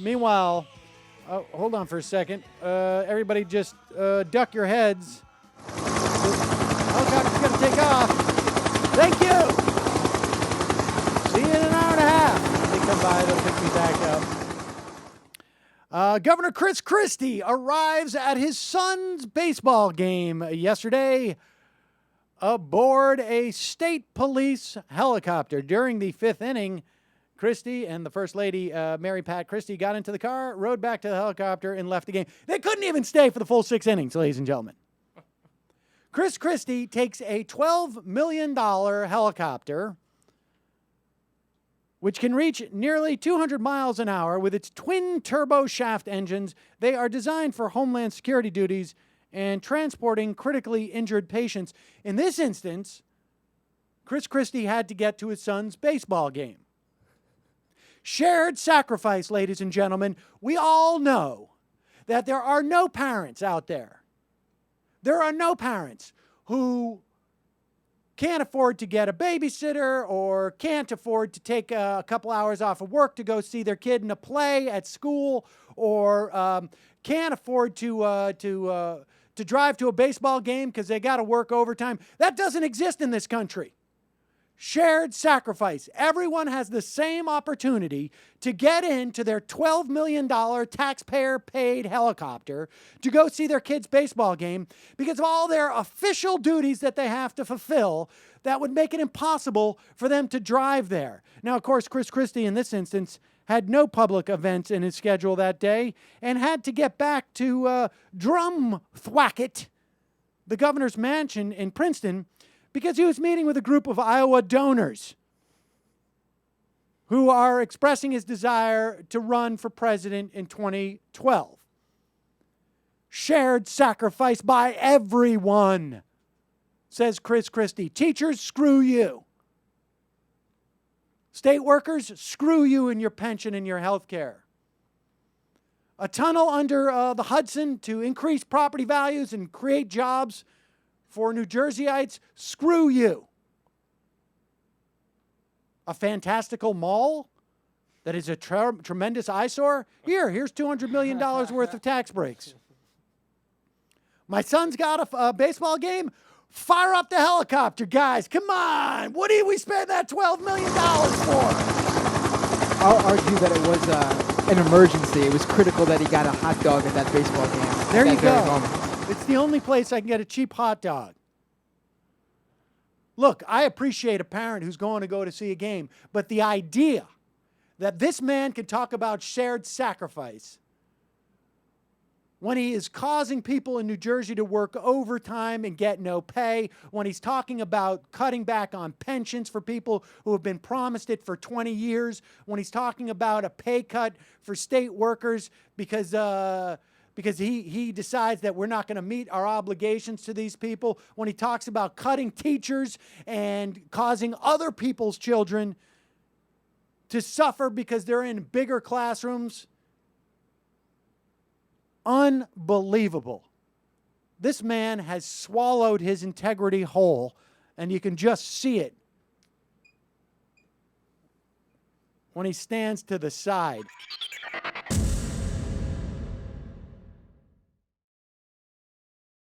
Meanwhile, hold on for a second. Everybody just duck your heads. Helicopter's going to take off. Thank you. See you in an hour and a half. When they come by, they'll pick me back up. Governor Chris Christie arrives at his son's baseball game yesterday aboard a state police helicopter. During the fifth inning, Christie and the First Lady, Mary Pat Christie, got into the car, rode back to the helicopter, and left the game. They couldn't even stay for the full 6 innings, ladies and gentlemen. Chris Christie takes a $12 million helicopter, which can reach nearly 200 miles an hour with its twin turbo shaft engines. They are designed for Homeland Security duties and transporting critically injured patients. In this instance, Chris Christie had to get to his son's baseball game. Shared sacrifice, ladies and gentlemen. We all know that there are no parents out there. There are no parents who can't afford to get a babysitter or can't afford to take a couple hours off of work to go see their kid in a play at school, or can't afford to drive to a baseball game because they got to work overtime. That doesn't exist in this country. Shared sacrifice. Everyone has the same opportunity to get into their $12 million taxpayer-paid helicopter to go see their kid's baseball game because of all their official duties that they have to fulfill that would make it impossible for them to drive there. Now, of course, Chris Christie, in this instance, had no public events in his schedule that day and had to get back to Drumthwacket, the governor's mansion in Princeton, because he was meeting with a group of Iowa donors who are expressing his desire to run for president in 2012. Shared sacrifice by everyone, says Chris Christie. Teachers, screw you. State workers, screw you and your pension and your health care. A tunnel under the Hudson to increase property values and create jobs for New Jerseyites, screw you. A fantastical mall that is a tremendous eyesore? Here's $200 million worth of tax breaks. My son's got a baseball game? Fire up the helicopter, guys. Come on. What did we spend that $12 million for? I'll argue that it was an emergency. It was critical that he got a hot dog at that baseball game. There you go. It's the only place I can get a cheap hot dog. Look, I appreciate a parent who's going to go to see a game, but the idea that this man can talk about shared sacrifice when he is causing people in New Jersey to work overtime and get no pay, when he's talking about cutting back on pensions for people who have been promised it for 20 years, when he's talking about a pay cut for state workers because he decides that we're not going to meet our obligations to these people, when he talks about cutting teachers and causing other people's children to suffer because they're in bigger classrooms. Unbelievable. This man has swallowed his integrity whole, and you can just see it when he stands to the side.